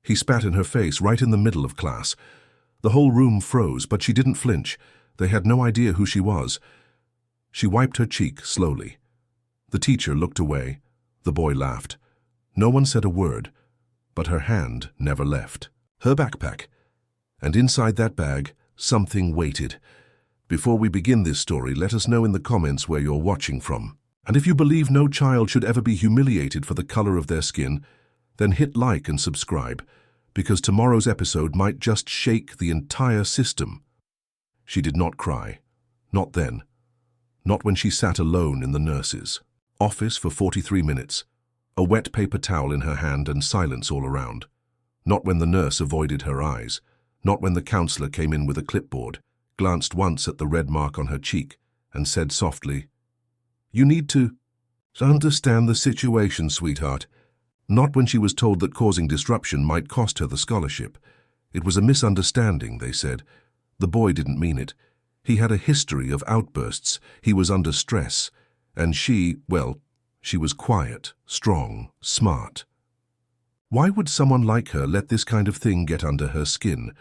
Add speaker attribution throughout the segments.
Speaker 1: He spat in her face right in the middle of class. The whole room froze, but she didn't flinch. They had no idea who she was. She wiped her cheek slowly. The teacher looked away. The boy laughed. No one said a word, but her hand never left. Her backpack. And inside that bag, something waited. Before we begin this story, let us know in the comments where you're watching from. And if you believe no child should ever be humiliated for the color of their skin, then hit like and subscribe, because tomorrow's episode might just shake the entire system. She did not cry. Not then. Not when she sat alone in the nurse's office for 43 minutes, a wet paper towel in her hand and silence all around. Not when the nurse avoided her eyes. Not when the counselor came in with a clipboard, glanced once at the red mark on her cheek, and said softly, "You need to understand the situation, sweetheart." Not when she was told that causing disruption might cost her the scholarship. It was a misunderstanding, they said. The boy didn't mean it. He had a history of outbursts. He was under stress. And she, well, she was quiet, strong, smart. Why would someone like her let this kind of thing get under her skin?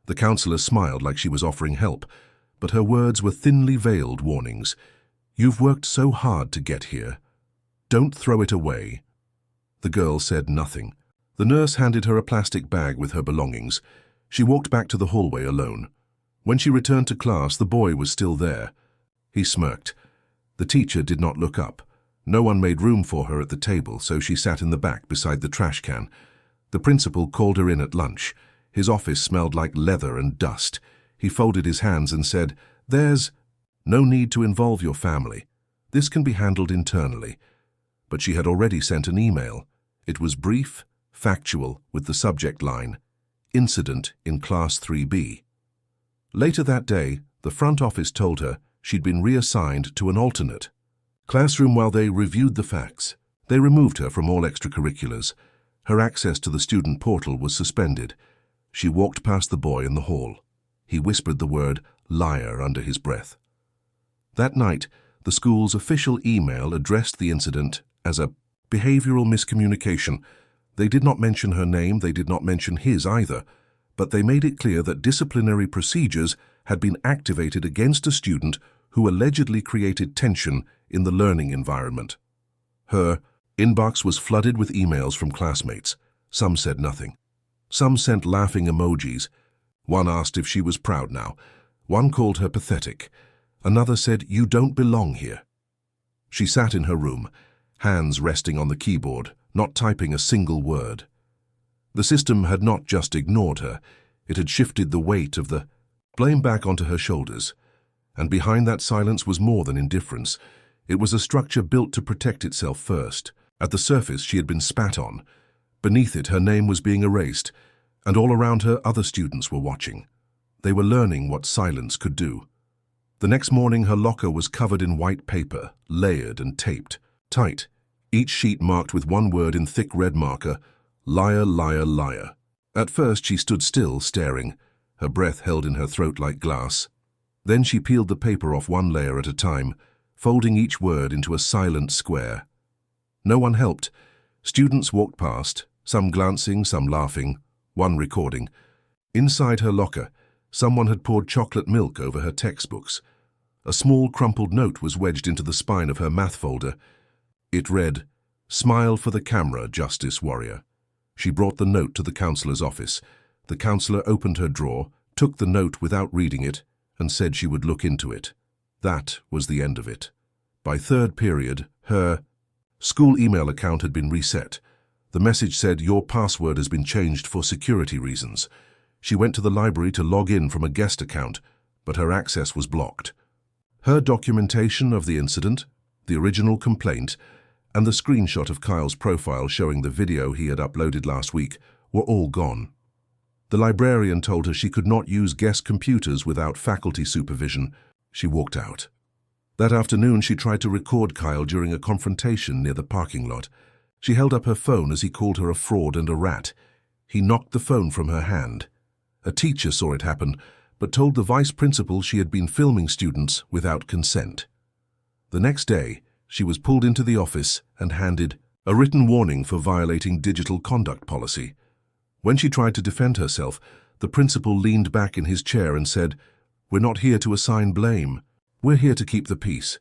Speaker 1: The counselor smiled like she was offering help, but her words were thinly veiled warnings. "You've worked so hard to get here. Don't throw it away." The girl said nothing. The nurse handed her a plastic bag with her belongings. She walked back to the hallway alone. When she returned to class, the boy was still there. He smirked. The teacher did not look up. No one made room for her at the table, so she sat in the back beside the trash can. The principal called her in at lunch. His office smelled like leather and dust. He folded his hands and said, "There's no need to involve your family. This can be handled internally." But she had already sent an email. It was brief, factual, with the subject line, "Incident in Class 3B." Later that day, the front office told her she'd been reassigned to an alternate classroom while they reviewed the facts. They removed her from all extracurriculars. Her access to the student portal was suspended. She walked past the boy in the hall. He whispered the word "liar" under his breath. That night, the school's official email addressed the incident as a behavioral miscommunication. They did not mention her name, they did not mention his either, but they made it clear that disciplinary procedures had been activated against a student who allegedly created tension in the learning environment. Her inbox was flooded with emails from classmates. Some said nothing. Some sent laughing emojis. One asked if she was proud now. One called her pathetic. Another said, "You don't belong here." She sat in her room, hands resting on the keyboard, not typing a single word. The system had not just ignored her, it had shifted the weight of the blame back onto her shoulders. And behind that silence was more than indifference. It was a structure built to protect itself first. At the surface, she had been spat on. Beneath it, her name was being erased, and all around her, other students were watching. They were learning what silence could do. The next morning, her locker was covered in white paper, layered and taped, tight, each sheet marked with one word in thick red marker, "Liar, liar, liar." At first, she stood still, staring, her breath held in her throat like glass. Then she peeled the paper off one layer at a time, folding each word into a silent square. No one helped. Students walked past, some glancing, some laughing, one recording. Inside her locker, someone had poured chocolate milk over her textbooks. A small crumpled note was wedged into the spine of her math folder. It read, "Smile for the camera, Justice Warrior." She brought the note to the counselor's office. The counselor opened her drawer, took the note without reading it, and said she would look into it. That was the end of it. By third period, her school email account had been reset. The message said, "Your password has been changed for security reasons." She went to the library to log in from a guest account, but her access was blocked. Her documentation of the incident, the original complaint, and the screenshot of Kyle's profile showing the video he had uploaded last week were all gone. The librarian told her she could not use guest computers without faculty supervision. She walked out. That afternoon, she tried to record Kyle during a confrontation near the parking lot. She held up her phone as he called her a fraud and a rat. He knocked the phone from her hand. A teacher saw it happen, but told the vice principal she had been filming students without consent. The next day, she was pulled into the office and handed a written warning for violating digital conduct policy. When she tried to defend herself, the principal leaned back in his chair and said, "We're not here to assign blame. We're here to keep the peace."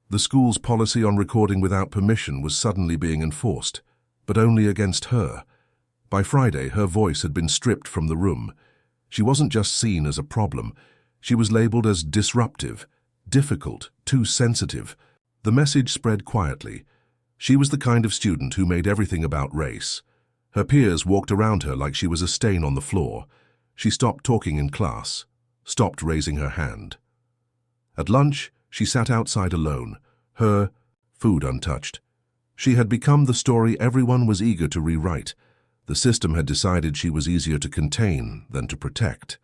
Speaker 1: The school's policy on recording without permission was suddenly being enforced, but only against her. By Friday, her voice had been stripped from the room. She wasn't just seen as a problem. She was labeled as disruptive, difficult, too sensitive. The message spread quietly. She was the kind of student who made everything about race. Her peers walked around her like she was a stain on the floor. She stopped talking in class, stopped raising her hand. At lunch, she sat outside alone, her food untouched. She had become the story everyone was eager to rewrite. The system had decided she was easier to contain than to protect.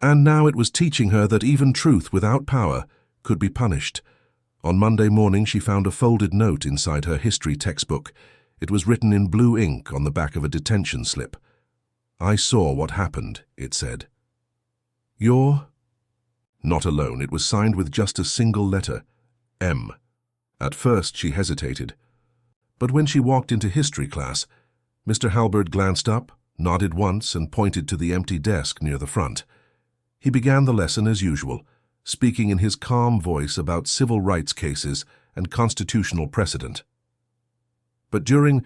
Speaker 1: And now it was teaching her that even truth without power could be punished. On Monday morning, she found a folded note inside her history textbook. It was written in blue ink on the back of a detention slip. "I saw what happened," it said. "You're not alone." It was signed with just a single letter, M. At first, she hesitated. But when she walked into history class, Mr. Halberd glanced up, nodded once, and pointed to the empty desk near the front. He began the lesson as usual, speaking in his calm voice about civil rights cases and constitutional precedent. But during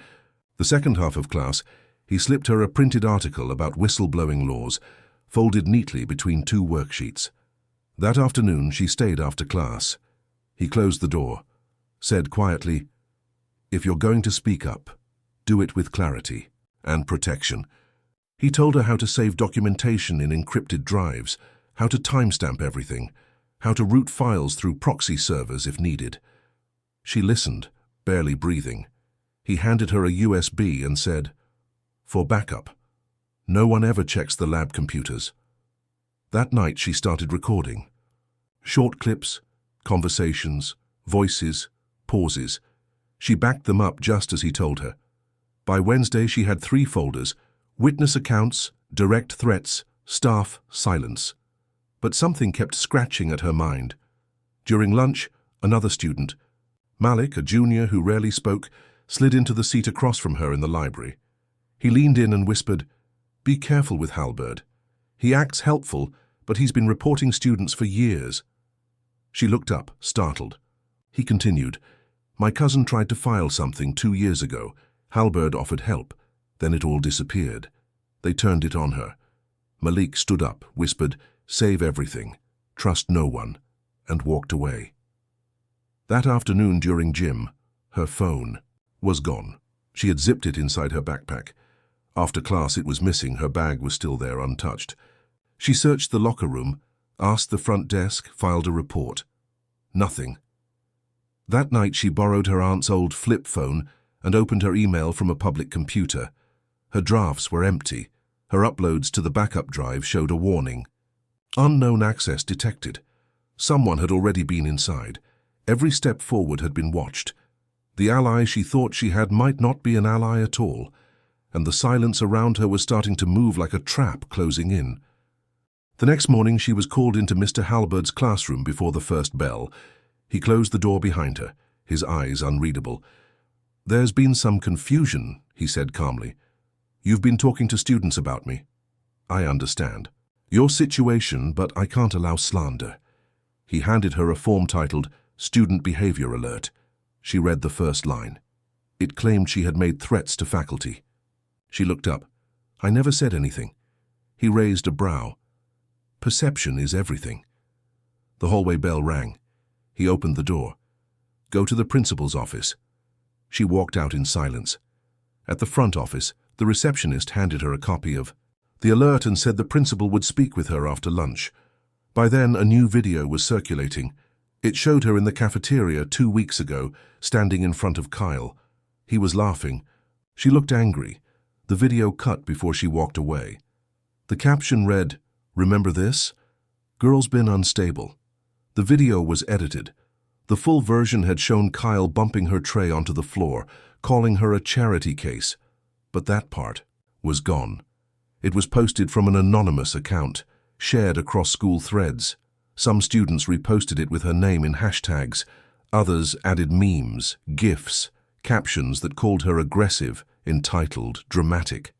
Speaker 1: the second half of class, he slipped her a printed article about whistleblowing laws, folded neatly between two worksheets. That afternoon, she stayed after class. He closed the door, said quietly, "If you're going to speak up, do it with clarity and protection." He told her how to save documentation in encrypted drives, how to timestamp everything, how to route files through proxy servers if needed. She listened, barely breathing. He handed her a USB and said, "For backup. No one ever checks the lab computers." That night she started recording. Short clips, conversations, voices, pauses. She backed them up just as he told her. By Wednesday she had 3 folders: witness accounts, direct threats, staff silence. But something kept scratching at her mind. During lunch, another student, Malik, a junior who rarely spoke, slid into the seat across from her in the library. He leaned in and whispered, "Be careful with Halberd. He acts helpful, but he's been reporting students for years." She looked up, startled. He continued, "My cousin tried to file something 2 years ago. Halberd offered help. Then it all disappeared. They turned it on her." Malik stood up, whispered, "Save everything, trust no one," and walked away. That afternoon during gym, her phone was gone. She had zipped it inside her backpack. After class it was missing, her bag was still there untouched. She searched the locker room, asked the front desk, filed a report. Nothing. That night she borrowed her aunt's old flip phone and opened her email from a public computer. Her drafts were empty. Her uploads to the backup drive showed a warning. Unknown access detected. Someone had already been inside. Every step forward had been watched. The ally she thought she had might not be an ally at all, and the silence around her was starting to move like a trap closing in. The next morning she was called into Mr. Halberd's classroom before the first bell. He closed the door behind her, his eyes unreadable. "There's been some confusion," he said calmly. "You've been talking to students about me. I understand your situation, but I can't allow slander." He handed her a form titled Student Behavior Alert. She read the first line. It claimed she had made threats to faculty. She looked up. "I never said anything." He raised a brow. "Perception is everything." The hallway bell rang. He opened the door. "Go to the principal's office." She walked out in silence. At the front office, the receptionist handed her a copy of the alert and said the principal would speak with her after lunch. By then, a new video was circulating. It showed her in the cafeteria 2 weeks ago, standing in front of Kyle. He was laughing. She looked angry. The video cut before she walked away. The caption read, "Remember this? Girl's been unstable." The video was edited. The full version had shown Kyle bumping her tray onto the floor, calling her a charity case. But that part was gone. It was posted from an anonymous account, shared across school threads. Some students reposted it with her name in hashtags. Others added memes, GIFs, captions that called her aggressive, entitled, dramatic.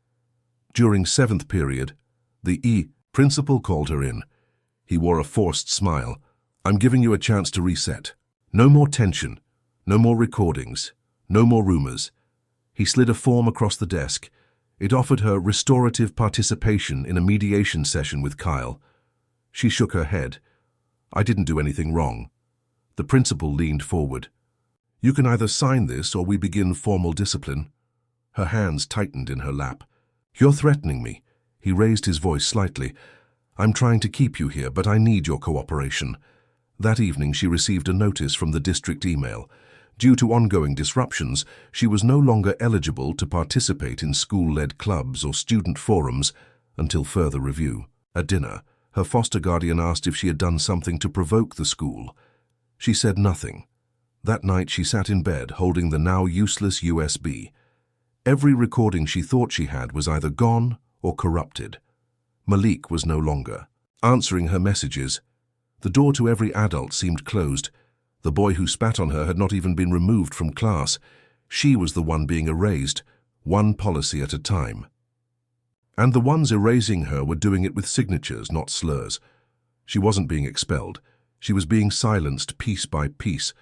Speaker 1: During 7th period, the principal called her in. He wore a forced smile. "I'm giving you a chance to reset. No more tension, no more recordings, no more rumors." He slid a form across the desk. It offered her restorative participation in a mediation session with Kyle. She shook her head. "I didn't do anything wrong." The principal leaned forward. "You can either sign this or we begin formal discipline." Her hands tightened in her lap. "You're threatening me." He raised his voice slightly. "I'm trying to keep you here, but I need your cooperation." That evening she received a notice from the district email. Due to ongoing disruptions, she was no longer eligible to participate in school-led clubs or student forums until further review. At dinner, her foster guardian asked if she had done something to provoke the school. She said nothing. That night she sat in bed holding the now useless USB. Every recording she thought she had was either gone or corrupted. Malik was no longer answering her messages. The door to every adult seemed closed. The boy who spat on her had not even been removed from class. She was the one being erased, one policy at a time. And the ones erasing her were doing it with signatures, not slurs. She wasn't being expelled. She was being silenced piece by piece.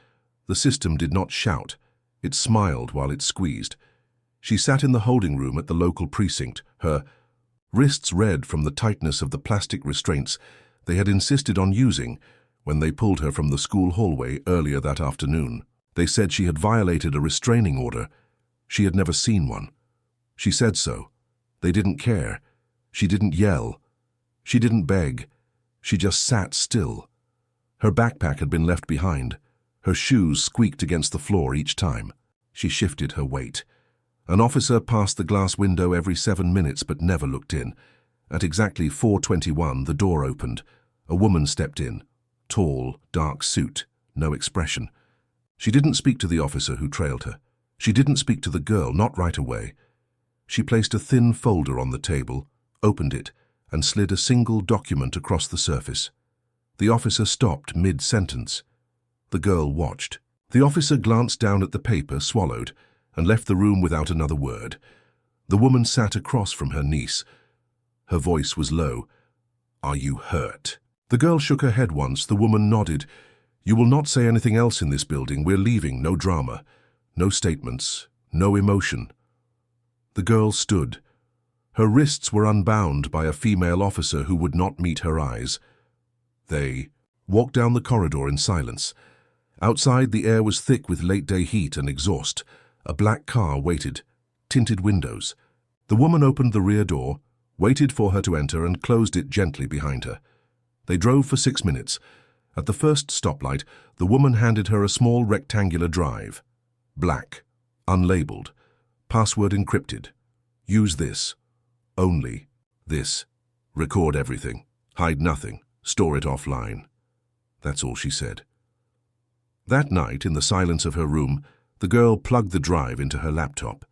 Speaker 1: The system did not shout. It smiled while it squeezed. She sat in the holding room at the local precinct, her wrists red from the tightness of the plastic restraints they had insisted on using when they pulled her from the school hallway earlier that afternoon. They said she had violated a restraining order. She had never seen one. She said so. They didn't care. She didn't yell. She didn't beg. She just sat still. Her backpack had been left behind. Her shoes squeaked against the floor each time. She shifted her weight. An officer passed the glass window every 7 minutes but never looked in. At exactly 4:21, the door opened. A woman stepped in. Tall, dark suit, no expression. She didn't speak to the officer who trailed her. She didn't speak to the girl, not right away. She placed a thin folder on the table, opened it, and slid a single document across the surface. The officer stopped mid-sentence. The girl watched. The officer glanced down at the paper, swallowed, and left the room without another word. The woman sat across from her niece. Her voice was low. "Are you hurt?" The girl shook her head once. The woman nodded. "You will not say anything else in this building. We're leaving. No drama. No statements. No emotion." The girl stood. Her wrists were unbound by a female officer who would not meet her eyes. They walked down the corridor in silence. Outside, the air was thick with late-day heat and exhaust. A black car waited, tinted windows. The woman opened the rear door, waited for her to enter, and closed it gently behind her. They drove for 6 minutes. At the first stoplight, the woman handed her a small rectangular drive. Black, unlabeled, password encrypted. "Use this. Only this. Record everything. Hide nothing. Store it offline." That's all she said. That night, in the silence of her room, the girl plugged the drive into her laptop.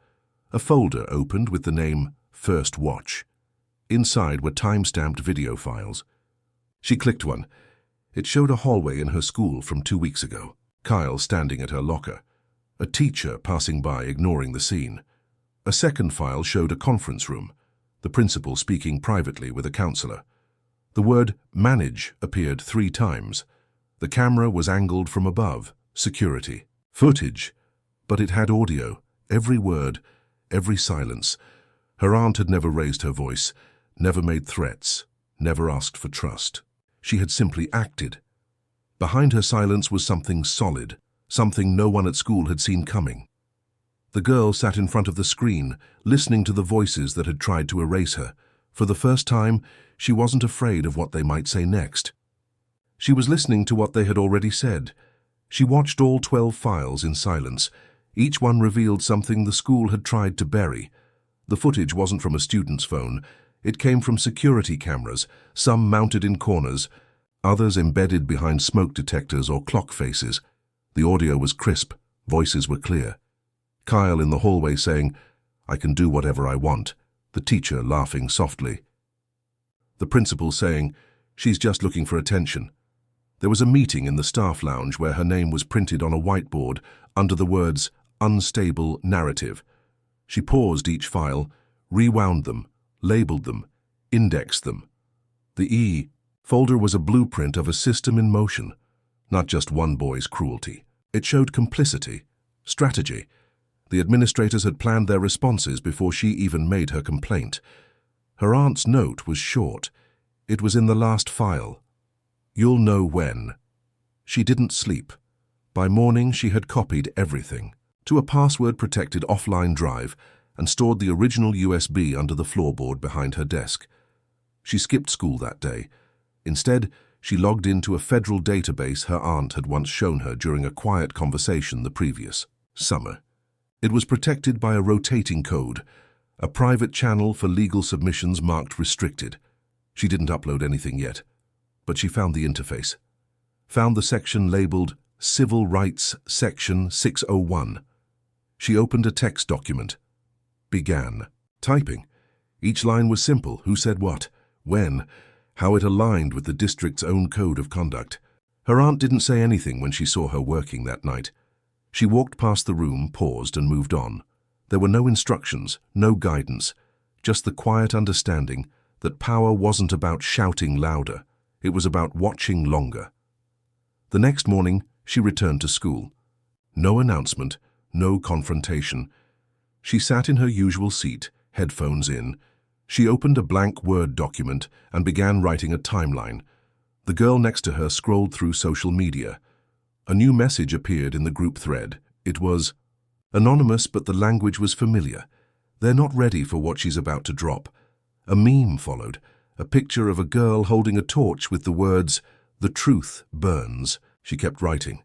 Speaker 1: A folder opened with the name First Watch. Inside were time-stamped video files. She clicked one. It showed a hallway in her school from 2 weeks ago. Kyle standing at her locker. A teacher passing by, ignoring the scene. A second file showed a conference room. The principal speaking privately with a counselor. The word manage appeared 3 times. The camera was angled from above. Security. Footage. But it had audio. Every word. Every silence. Her aunt had never raised her voice. Never made threats. Never asked for trust. She had simply acted. Behind her silence was something solid. Something no one at school had seen coming. The girl sat in front of the screen, listening to the voices that had tried to erase her. For the first time, she wasn't afraid of what they might say next. She was listening to what they had already said. She watched all 12 files in silence. Each one revealed something the school had tried to bury. The footage wasn't from a student's phone. It came from security cameras, some mounted in corners, others embedded behind smoke detectors or clock faces. The audio was crisp, voices were clear. Kyle in the hallway saying, "I can do whatever I want." The teacher laughing softly. The principal saying, "She's just looking for attention." There was a meeting in the staff lounge where her name was printed on a whiteboard under the words, "Unstable Narrative." She paused each file, rewound them, labeled them, indexed them. The E folder was a blueprint of a system in motion, not just one boy's cruelty. It showed complicity, strategy. The administrators had planned their responses before she even made her complaint. Her aunt's note was short. It was in the last file. "You'll know when." She didn't sleep. By morning, she had copied everything to a password-protected offline drive and stored the original USB under the floorboard behind her desk. She skipped school that day. Instead, she logged into a federal database her aunt had once shown her during a quiet conversation the previous summer. It was protected by a rotating code, a private channel for legal submissions marked restricted. She didn't upload anything yet, but she found the interface. Found the section labeled Civil Rights Section 601. She opened a text document. Began typing. Each line was simple: who said what, when, how it aligned with the district's own code of conduct. Her aunt didn't say anything when she saw her working that night. She walked past the room, paused, and moved on. There were no instructions, no guidance, just the quiet understanding that power wasn't about shouting louder, it was about watching longer. The next morning, she returned to school. No announcement, no confrontation. She sat in her usual seat, headphones in. She opened a blank Word document and began writing a timeline. The girl next to her scrolled through social media. A new message appeared in the group thread. It was anonymous, but the language was familiar. They're not ready for what she's about to drop. A meme followed, a picture of a girl holding a torch with the words, "The truth burns." She kept writing.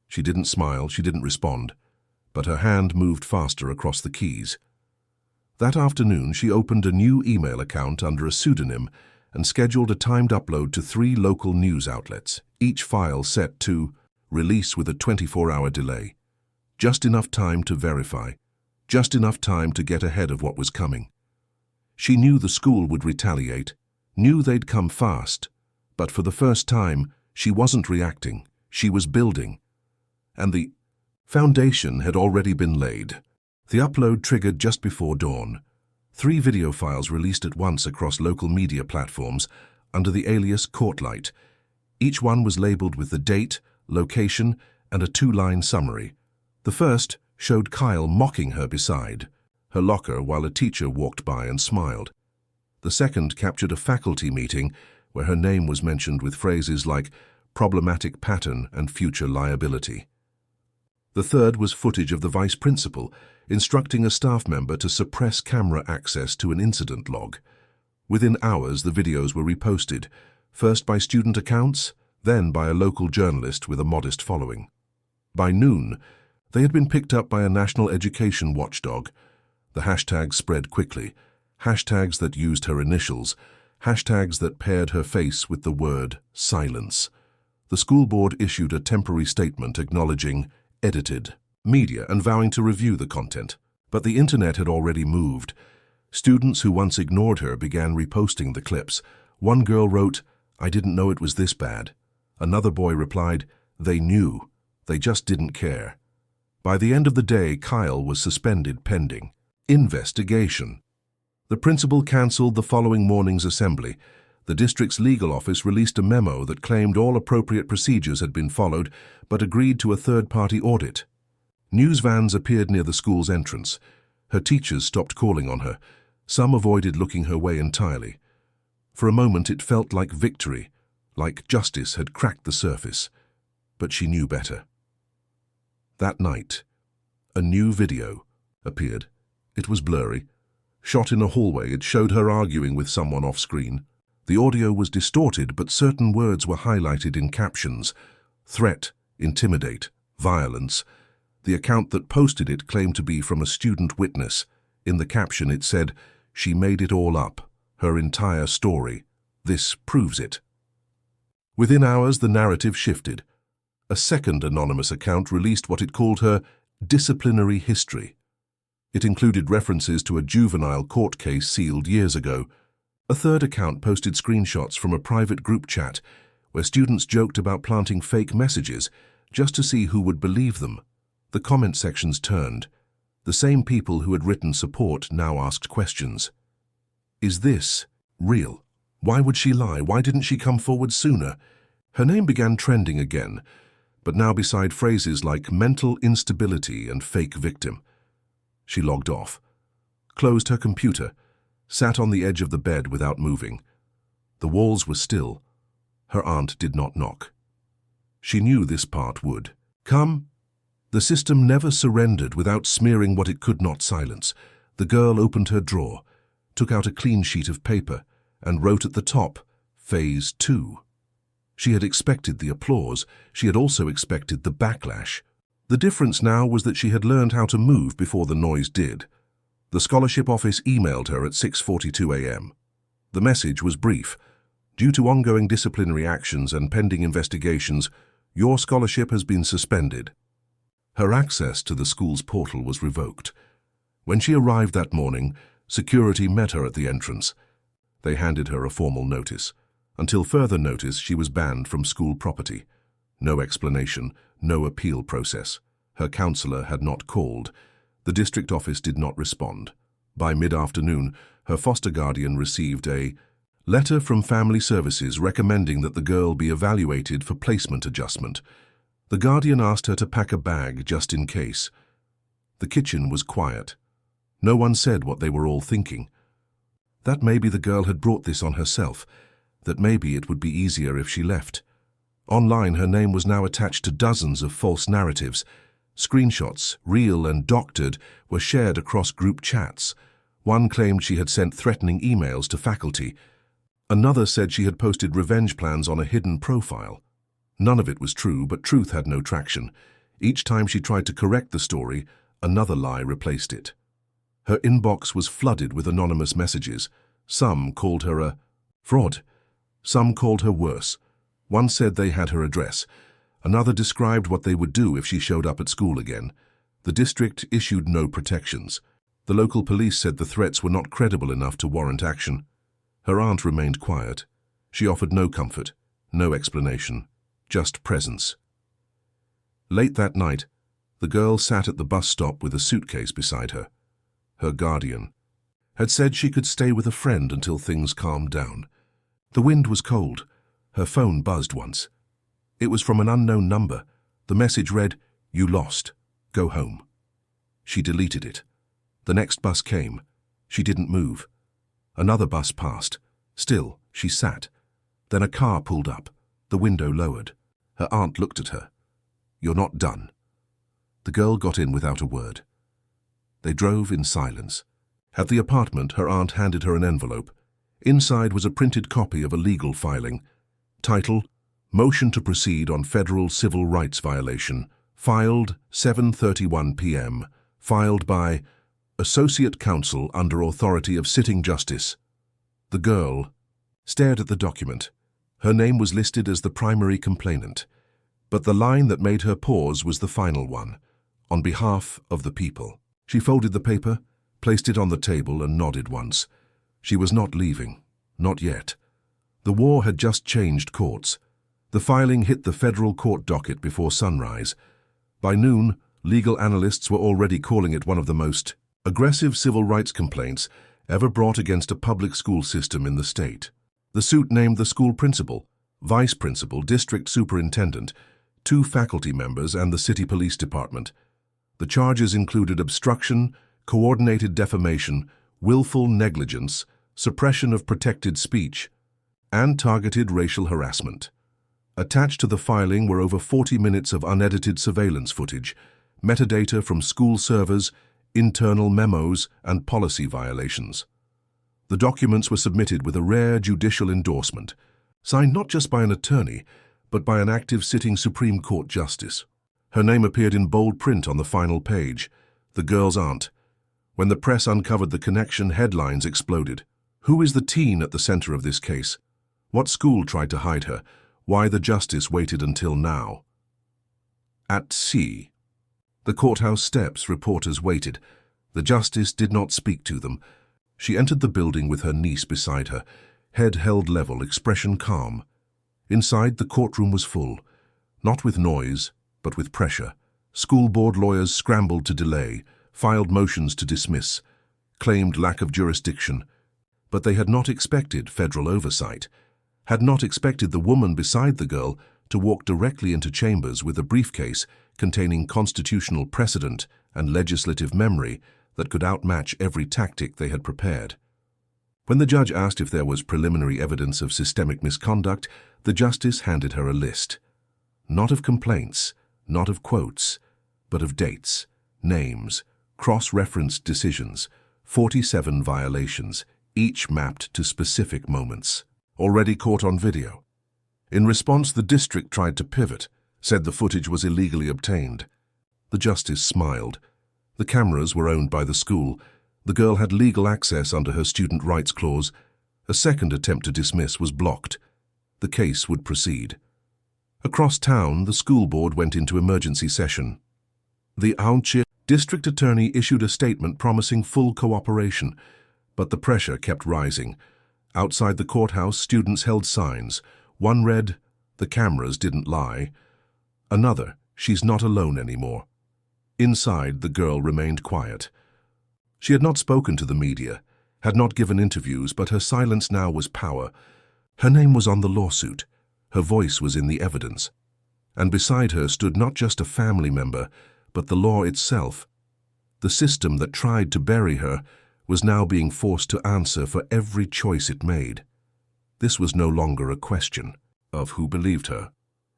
Speaker 1: She didn't smile, she didn't respond, but her hand moved faster across the keys. That afternoon, she opened a new email account under a pseudonym and scheduled a timed upload to 3 local news outlets, each file set to release with a 24-hour delay. Just enough time to verify, just enough time to get ahead of what was coming. She knew the school would retaliate, knew they'd come fast, but for the first time, she wasn't reacting, she was building. And the foundation had already been laid. The upload triggered just before dawn. 3 video files released at once across local media platforms under the alias Courtlight. Each one was labeled with the date, location, and a 2-line summary. The first showed Kyle mocking her beside her locker while a teacher walked by and smiled. The second captured a faculty meeting where her name was mentioned with phrases like problematic pattern and future liability. The third was footage of the vice principal instructing a staff member to suppress camera access to an incident log. Within hours, the videos were reposted, first by student accounts, then by a local journalist with a modest following. By noon, they had been picked up by a national education watchdog. The hashtags spread quickly, hashtags that used her initials, hashtags that paired her face with the word silence. The school board issued a temporary statement acknowledging edited media and vowing to review the content. But the internet had already moved. Students who once ignored her began reposting the clips. One girl wrote, "I didn't know it was this bad." Another boy replied, "They knew. They just didn't care." By the end of the day, Kyle was suspended pending investigation. The principal cancelled the following morning's assembly. The district's legal office released a memo that claimed all appropriate procedures had been followed, but agreed to a third-party audit. News vans appeared near the school's entrance. Her teachers stopped calling on her. Some avoided looking her way entirely. For a moment it felt like victory, like justice had cracked the surface. But she knew better. That night, a new video appeared. It was blurry. Shot in a hallway, it showed her arguing with someone off-screen. The audio was distorted, but certain words were highlighted in captions. Threat, intimidate, violence. The account that posted it claimed to be from a student witness. In the caption it said, "She made it all up. Her entire story. This proves it." Within hours, the narrative shifted. A second anonymous account released what it called her disciplinary history. It included references to a juvenile court case sealed years ago. A third account posted screenshots from a private group chat where students joked about planting fake messages just to see who would believe them. The comment sections turned. The same people who had written support now asked questions. Is this real? Why would she lie? Why didn't she come forward sooner? Her name began trending again, but now beside phrases like mental instability and fake victim. She logged off, closed her computer, sat on the edge of the bed without moving. The walls were still. Her aunt did not knock. She knew this part would come. The system never surrendered without smearing what it could not silence. The girl opened her drawer, took out a clean sheet of paper, and wrote at the top, Phase 2. She had expected the applause. She had also expected the backlash. The difference now was that she had learned how to move before the noise did. The scholarship office emailed her at 6:42 a.m. The message was brief. Due to ongoing disciplinary actions and pending investigations, your scholarship has been suspended. Her access to the school's portal was revoked. When she arrived that morning, security met her at the entrance. They handed her a formal notice. Until further notice, she was banned from school property. No explanation, no appeal process. Her counselor had not called. The district office did not respond. By mid-afternoon, her foster guardian received a letter from Family Services recommending that the girl be evaluated for placement adjustment. The guardian asked her to pack a bag just in case. The kitchen was quiet. No one said what they were all thinking. That maybe the girl had brought this on herself, that maybe it would be easier if she left. Online, her name was now attached to dozens of false narratives. Screenshots, real and doctored, were shared across group chats. One claimed she had sent threatening emails to faculty. Another said she had posted revenge plans on a hidden profile. None of it was true, but truth had no traction. Each time she tried to correct the story, another lie replaced it. Her inbox was flooded with anonymous messages. Some called her a fraud. Some called her worse. One said they had her address. Another described what they would do if she showed up at school again. The district issued no protections. The local police said the threats were not credible enough to warrant action. Her aunt remained quiet. She offered no comfort, no explanation, just presence. Late that night, the girl sat at the bus stop with a suitcase beside her. Her guardian had said she could stay with a friend until things calmed down. The wind was cold. Her phone buzzed once. It was from an unknown number. The message read, "You lost. Go home." She deleted it. The next bus came. She didn't move. Another bus passed. Still, she sat. Then a car pulled up. The window lowered. Her aunt looked at her. "You're not done." The girl got in without a word. They drove in silence. At the apartment, her aunt handed her an envelope. Inside was a printed copy of a legal filing. Title, Motion to Proceed on Federal Civil Rights Violation. Filed 7:31 p.m. Filed by Associate Counsel under authority of Sitting Justice. The girl stared at the document. Her name was listed as the primary complainant, but the line that made her pause was the final one. On behalf of the people. She folded the paper, placed it on the table, and nodded once. She was not leaving. Not yet. The war had just changed courts. The filing hit the federal court docket before sunrise. By noon, legal analysts were already calling it one of the most aggressive civil rights complaints ever brought against a public school system in the state. The suit named the school principal, vice principal, district superintendent, 2 faculty members, and the city police department. The charges included obstruction, coordinated defamation, willful negligence, suppression of protected speech, and targeted racial harassment. Attached to the filing were over 40 minutes of unedited surveillance footage, metadata from school servers, internal memos, and policy violations. The documents were submitted with a rare judicial endorsement, signed not just by an attorney, but by an active sitting Supreme Court justice. Her name appeared in bold print on the final page, the girl's aunt. When the press uncovered the connection, headlines exploded. Who is the teen at the center of this case? What school tried to hide her? Why the justice waited until now? At sea. The courthouse steps, reporters waited. The justice did not speak to them. She entered the building with her niece beside her, head held level, expression calm. Inside, the courtroom was full, not with noise, but with pressure. School board lawyers scrambled to delay, filed motions to dismiss, claimed lack of jurisdiction. But they had not expected federal oversight, had not expected the woman beside the girl to walk directly into chambers with a briefcase containing constitutional precedent and legislative memory that could outmatch every tactic they had prepared. When the judge asked if there was preliminary evidence of systemic misconduct, the justice handed her a list. Not of complaints, not of quotes, but of dates, names, cross-referenced decisions, 47 violations, each mapped to specific moments, already caught on video. In response, the district tried to pivot, said the footage was illegally obtained. The justice smiled. The cameras were owned by the school. The girl had legal access under her student rights clause. A second attempt to dismiss was blocked. The case would proceed. Across town, the school board went into emergency session. The Aunchi district attorney issued a statement promising full cooperation, but the pressure kept rising. Outside the courthouse, students held signs. One read, "The cameras didn't lie." Another, "She's not alone anymore." Inside, the girl remained quiet. She had not spoken to the media, had not given interviews, but her silence now was power. Her name was on the lawsuit. Her voice was in the evidence. And beside her stood not just a family member, but the law itself. The system that tried to bury her was now being forced to answer for every choice it made. This was no longer a question of who believed her.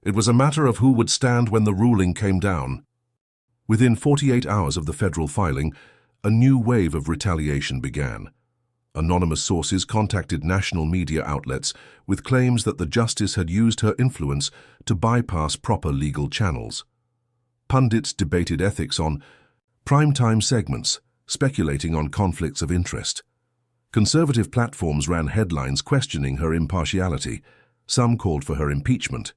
Speaker 1: It was a matter of who would stand when the ruling came down. Within 48 hours of the federal filing, a new wave of retaliation began. Anonymous sources contacted national media outlets with claims that the justice had used her influence to bypass proper legal channels. Pundits debated ethics on primetime segments, speculating on conflicts of interest. Conservative platforms ran headlines questioning her impartiality. Some called for her impeachment.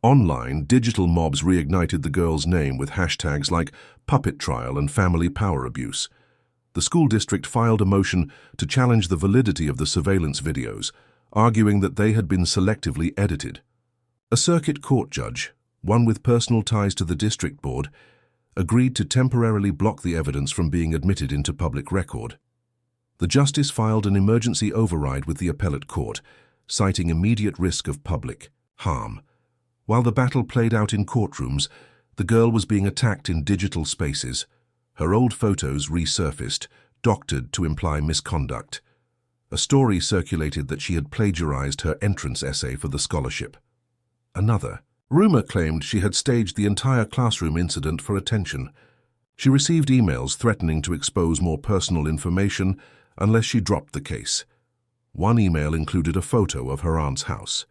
Speaker 1: Online, digital mobs reignited the girl's name with hashtags like puppet trial and family power abuse. The school district filed a motion to challenge the validity of the surveillance videos, arguing that they had been selectively edited. A circuit court judge, one with personal ties to the district board, agreed to temporarily block the evidence from being admitted into public record. The justice filed an emergency override with the appellate court, citing immediate risk of public harm. While the battle played out in courtrooms, the girl was being attacked in digital spaces. Her old photos resurfaced, doctored to imply misconduct. A story circulated that she had plagiarized her entrance essay for the scholarship. Another rumor claimed she had staged the entire classroom incident for attention. She received emails threatening to expose more personal information unless she dropped the case. One email included a photo of her aunt's house.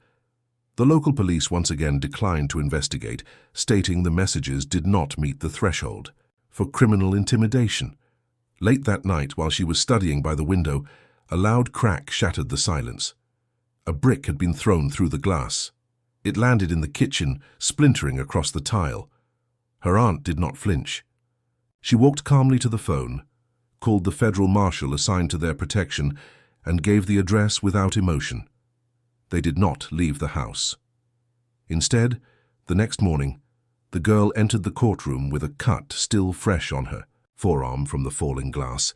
Speaker 1: The local police once again declined to investigate, stating the messages did not meet the threshold for criminal intimidation. Late that night, while she was studying by the window, a loud crack shattered the silence. A brick had been thrown through the glass. It landed in the kitchen, splintering across the tile. Her aunt did not flinch. She walked calmly to the phone, called the federal marshal assigned to their protection, and gave the address without emotion. They did not leave the house. Instead, the next morning, the girl entered the courtroom with a cut still fresh on her forearm from the falling glass.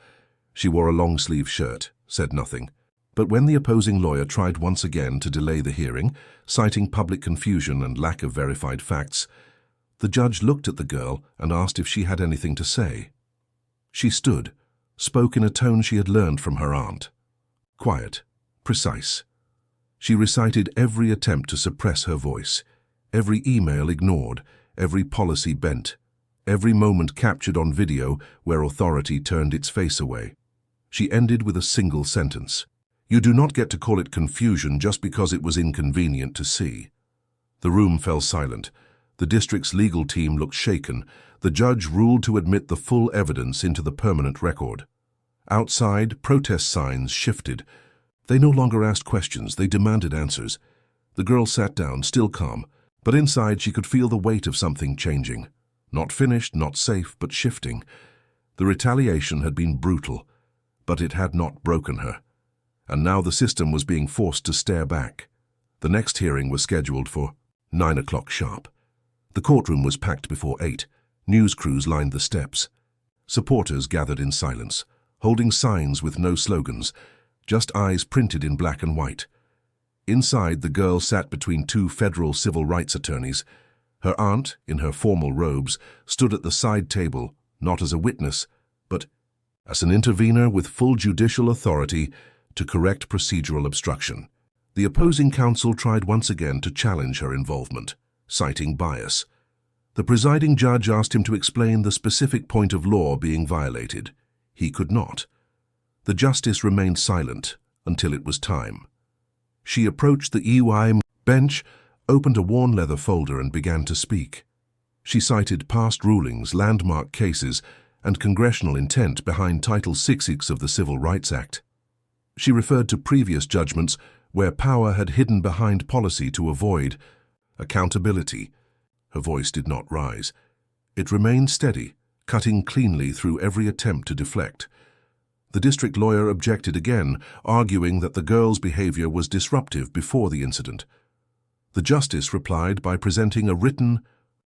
Speaker 1: She wore a long-sleeve shirt, said nothing. But when the opposing lawyer tried once again to delay the hearing, citing public confusion and lack of verified facts, the judge looked at the girl and asked if she had anything to say. She stood, spoke in a tone she had learned from her aunt. Quiet, precise. She recited every attempt to suppress her voice, every email ignored, every policy bent, every moment captured on video where authority turned its face away. She ended with a single sentence. "You do not get to call it confusion just because it was inconvenient to see." The room fell silent. The district's legal team looked shaken. The judge ruled to admit the full evidence into the permanent record. Outside, protest signs shifted. They no longer asked questions, they demanded answers. The girl sat down, still calm, but inside she could feel the weight of something changing. Not finished, not safe, but shifting. The retaliation had been brutal, but it had not broken her. And now the system was being forced to stare back. The next hearing was scheduled for 9 o'clock sharp. The courtroom was packed before 8. News crews lined the steps. Supporters gathered in silence, holding signs with no slogans, just eyes printed in black and white. Inside, the girl sat between two federal civil rights attorneys. Her aunt, in her formal robes, stood at the side table, not as a witness, but as an intervener with full judicial authority to correct procedural obstruction. The opposing counsel tried once again to challenge her involvement, citing bias. The presiding judge asked him to explain the specific point of law being violated. He could not. The justice remained silent until it was time. She approached the EY bench, opened a worn leather folder and began to speak. She cited past rulings, landmark cases, and congressional intent behind Title 66 of the Civil Rights Act. She referred to previous judgments where power had hidden behind policy to avoid accountability. Her voice did not rise. It remained steady, cutting cleanly through every attempt to deflect. The district lawyer objected again, arguing that the girl's behavior was disruptive before the incident. The justice replied by presenting a written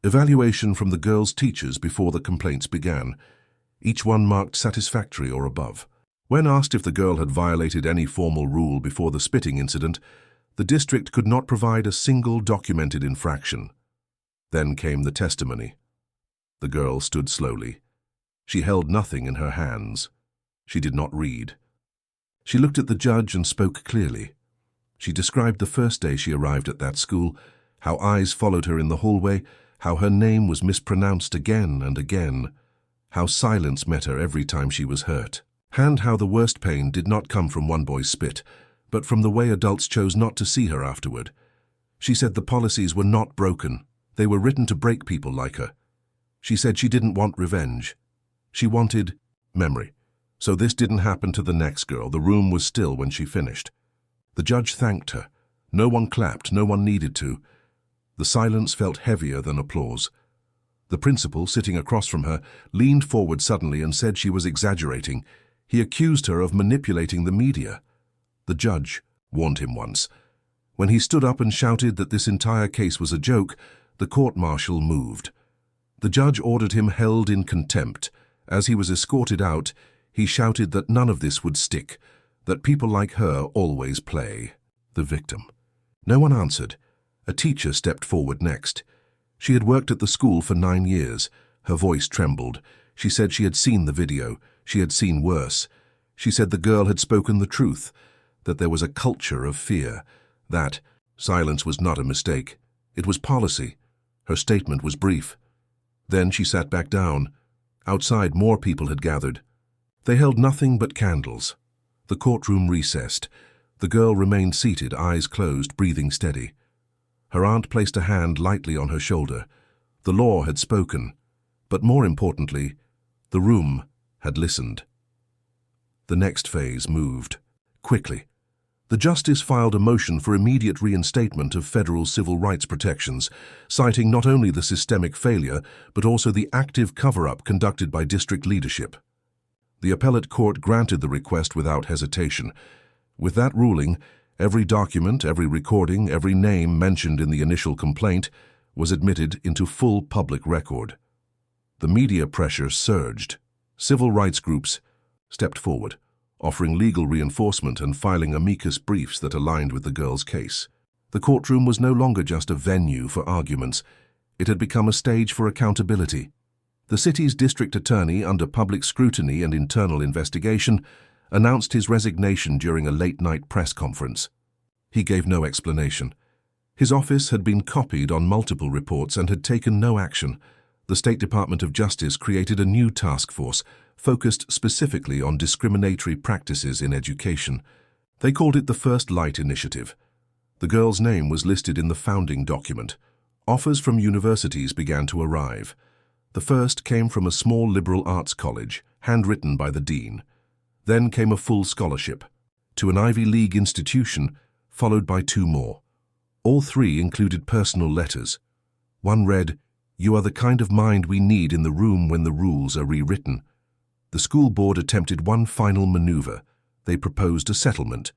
Speaker 1: evaluation from the girl's teachers before the complaints began. Each one marked satisfactory or above. When asked if the girl had violated any formal rule before the spitting incident, the district could not provide a single documented infraction. Then came the testimony. The girl stood slowly. She held nothing in her hands. She did not read. She looked at the judge and spoke clearly. She described the first day she arrived at that school, how eyes followed her in the hallway, how her name was mispronounced again and again, how silence met her every time she was hurt, and how the worst pain did not come from one boy's spit, but from the way adults chose not to see her afterward. She said the policies were not broken. They were written to break people like her. She said she didn't want revenge. She wanted memory. So this didn't happen to the next girl. The room was still when she finished. The judge thanked her. No one clapped, no one needed to. The silence felt heavier than applause. The principal, sitting across from her, leaned forward suddenly and said she was exaggerating. He accused her of manipulating the media. The judge warned him once. When he stood up and shouted that this entire case was a joke, the court-martial moved. The judge ordered him held in contempt. As he was escorted out, he shouted that none of this would stick, that people like her always play the victim. No one answered. A teacher stepped forward next. She had worked at the school for 9 years. Her voice trembled. She said she had seen the video. She had seen worse. She said the girl had spoken the truth, that there was a culture of fear, that silence was not a mistake. It was policy. Her statement was brief. Then she sat back down. Outside, more people had gathered. They held nothing but candles. The courtroom recessed. The girl remained seated, eyes closed, breathing steady. Her aunt placed a hand lightly on her shoulder. The law had spoken, but more importantly, the room had listened. The next phase moved. Quickly. The justice filed a motion for immediate reinstatement of federal civil rights protections, citing not only the systemic failure, but also the active cover-up conducted by district leadership. The appellate court granted the request without hesitation. With that ruling, every document, every recording, every name mentioned in the initial complaint was admitted into full public record. The media pressure surged. Civil rights groups stepped forward, offering legal reinforcement and filing amicus briefs that aligned with the girl's case. The courtroom was no longer just a venue for arguments. It had become a stage for accountability. The city's district attorney, under public scrutiny and internal investigation, announced his resignation during a late-night press conference. He gave no explanation. His office had been copied on multiple reports and had taken no action. The State Department of Justice created a new task force, focused specifically on discriminatory practices in education. They called it the First Light Initiative. The girl's name was listed in the founding document. Offers from universities began to arrive. The first came from a small liberal arts college, handwritten by the dean. Then came a full scholarship to an Ivy League institution, followed by 2 more. All 3 included personal letters. One read, "You are the kind of mind we need in the room when the rules are rewritten." The school board attempted one final maneuver. They proposed a settlement,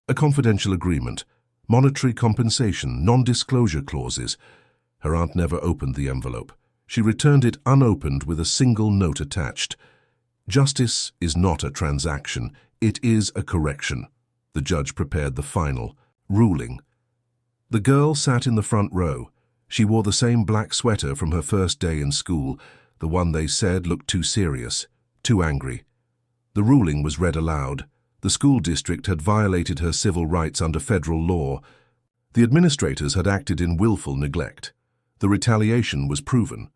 Speaker 1: a confidential agreement, monetary compensation, non-disclosure clauses. Her aunt never opened the envelope. She returned it unopened with a single note attached. Justice is not a transaction, it is a correction. The judge prepared the final ruling. The girl sat in the front row. She wore the same black sweater from her first day in school, the one they said looked too serious, too angry. The ruling was read aloud. The school district had violated her civil rights under federal law. The administrators had acted in willful neglect. The retaliation was proven.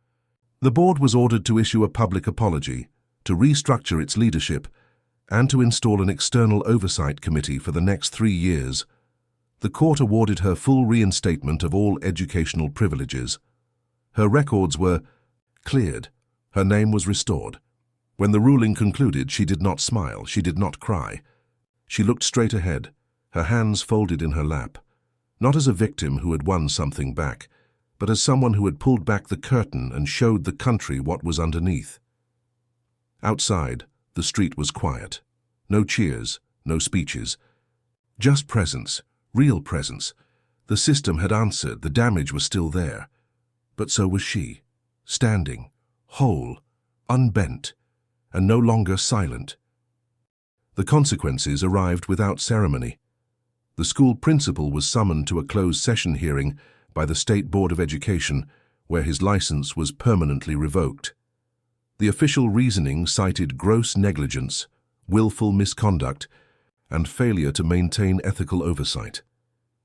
Speaker 1: The board was ordered to issue a public apology, to restructure its leadership, and to install an external oversight committee for the next 3 years. The court awarded her full reinstatement of all educational privileges. Her records were cleared. Her name was restored. When the ruling concluded, she did not smile, she did not cry. She looked straight ahead, her hands folded in her lap, not as a victim who had won something back, but as someone who had pulled back the curtain and showed the country what was underneath. Outside, the street was quiet. No cheers, no speeches. Just presence, real presence. The system had answered, the damage was still there. But so was she, standing, whole, unbent, and no longer silent. The consequences arrived without ceremony. The school principal was summoned to a closed session hearing by the State Board of Education, where his license was permanently revoked. The official reasoning cited gross negligence, willful misconduct, and failure to maintain ethical oversight.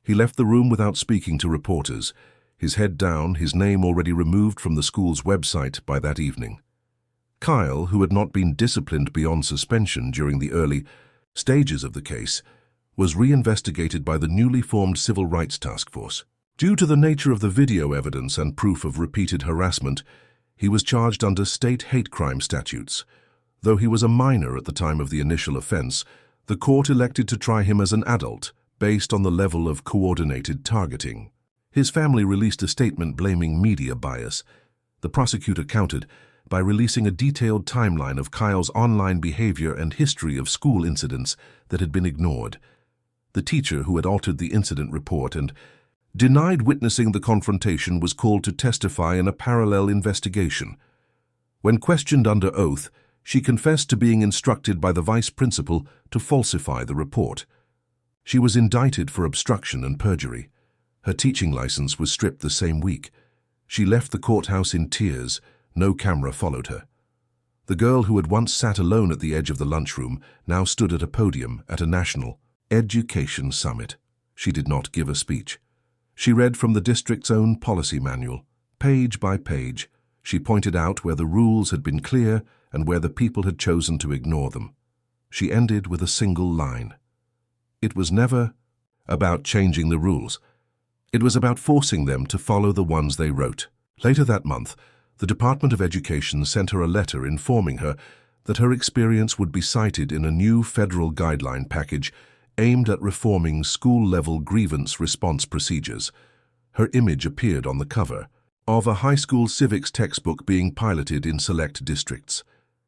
Speaker 1: He left the room without speaking to reporters, his head down, his name already removed from the school's website by that evening. Kyle, who had not been disciplined beyond suspension during the early stages of the case, was reinvestigated by the newly formed Civil Rights Task Force. Due to the nature of the video evidence and proof of repeated harassment, he was charged under state hate crime statutes. Though he was a minor at the time of the initial offense, the court elected to try him as an adult, based on the level of coordinated targeting. His family released a statement blaming media bias. The prosecutor countered by releasing a detailed timeline of Kyle's online behavior and history of school incidents that had been ignored. The teacher who had altered the incident report and denied witnessing the confrontation was called to testify in a parallel investigation. When questioned under oath, she confessed to being instructed by the vice principal to falsify the report. She was indicted for obstruction and perjury. Her teaching license was stripped the same week. She left the courthouse in tears. No camera followed her. The girl who had once sat alone at the edge of the lunchroom now stood at a podium at a national education summit. She did not give a speech. She read from the district's own policy manual, page by page. She pointed out where the rules had been clear and where the people had chosen to ignore them. She ended with a single line. It was never about changing the rules. It was about forcing them to follow the ones they wrote. Later that month, the Department of Education sent her a letter informing her that her experience would be cited in a new federal guideline package aimed at reforming school-level grievance response procedures. Her image appeared on the cover of a high school civics textbook being piloted in select districts.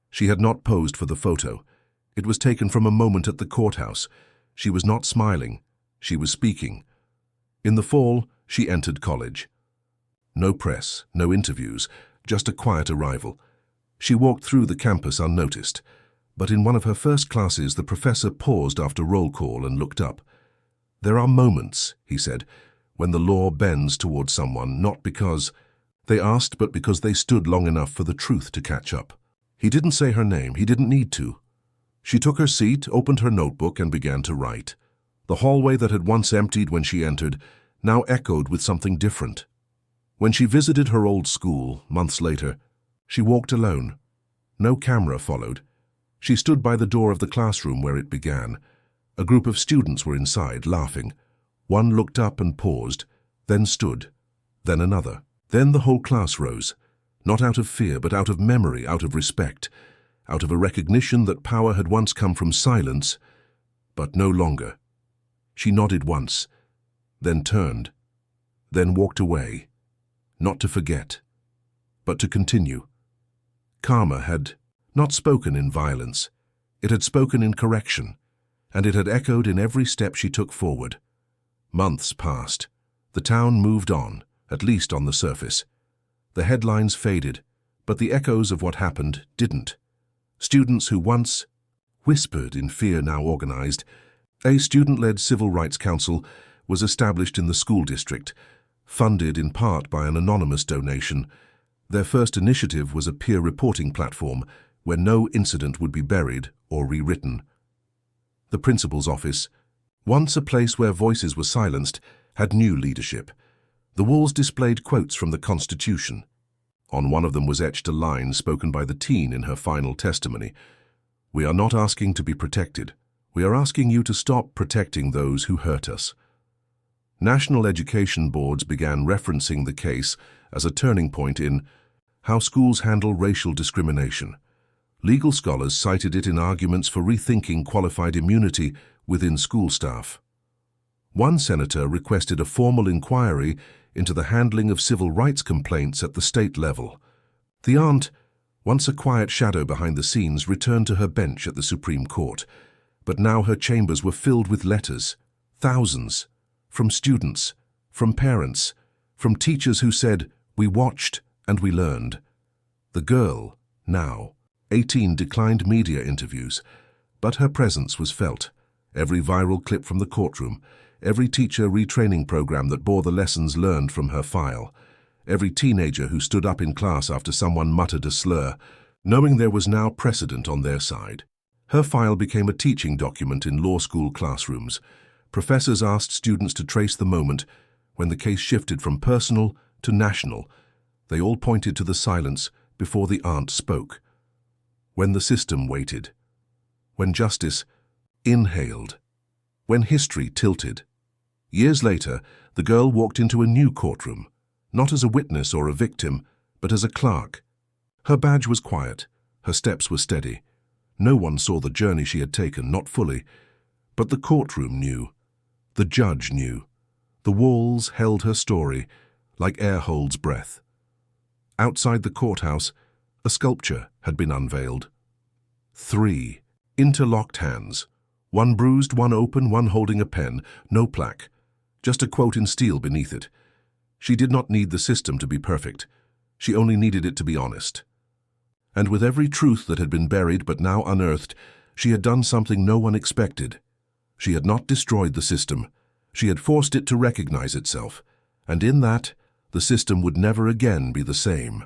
Speaker 1: She had not posed for the photo. It was taken from a moment at the courthouse. She was not smiling. She was speaking. In the fall, she entered college. No press, no interviews, just a quiet arrival. She walked through the campus unnoticed, but in one of her first classes the professor paused after roll call and looked up. "There are moments," he said, "when the law bends toward someone not because they asked but because they stood long enough for the truth to catch up." He didn't say her name, he didn't need to. She took her seat, opened her notebook, and began to write. The hallway that had once emptied when she entered now echoed with something different. When she visited her old school, months later, she walked alone. No camera followed. She stood by the door of the classroom where it began. A group of students were inside, laughing. One looked up and paused, then stood, then another. Then the whole class rose, not out of fear, but out of memory, out of respect, out of a recognition that power had once come from silence, but no longer. She nodded once, then turned, then walked away. Not to forget, but to continue. Karma had not spoken in violence. It had spoken in correction, and it had echoed in every step she took forward. Months passed. The town moved on, at least on the surface. The headlines faded, but the echoes of what happened didn't. Students who once whispered in fear now organized. A student-led civil rights council was established in the school district, funded in part by an anonymous donation. Their first initiative was a peer reporting platform where no incident would be buried or rewritten. The principal's office, once a place where voices were silenced, had new leadership. The walls displayed quotes from the Constitution. On one of them was etched a line spoken by the teen in her final testimony. "We are not asking to be protected. We are asking you to stop protecting those who hurt us." National education boards began referencing the case as a turning point in how schools handle racial discrimination. Legal scholars cited it in arguments for rethinking qualified immunity within school staff. One senator requested a formal inquiry into the handling of civil rights complaints at the state level. The aunt, once a quiet shadow behind the scenes, returned to her bench at the Supreme Court, but now her chambers were filled with letters, thousands, from students, from parents, from teachers who said, "We watched and we learned." The girl, now 18, declined media interviews, but her presence was felt. Every viral clip from the courtroom, every teacher retraining program that bore the lessons learned from her file, every teenager who stood up in class after someone muttered a slur, knowing there was now precedent on their side. Her file became a teaching document in law school classrooms. Professors asked students to trace the moment when the case shifted from personal to national. They all pointed to the silence before the aunt spoke. When the system waited. When justice inhaled. When history tilted. Years later, the girl walked into a new courtroom, not as a witness or a victim, but as a clerk. Her badge was quiet. Her steps were steady. No one saw the journey she had taken, not fully. But the courtroom knew. The judge knew. The walls held her story, like air holds breath. Outside the courthouse, a sculpture had been unveiled. 3 interlocked hands. One bruised, one open, one holding a pen. No plaque. Just a quote in steel beneath it. She did not need the system to be perfect. She only needed it to be honest. And with every truth that had been buried but now unearthed, she had done something no one expected. She had not destroyed the system. She had forced it to recognize itself. And in that, the system would never again be the same.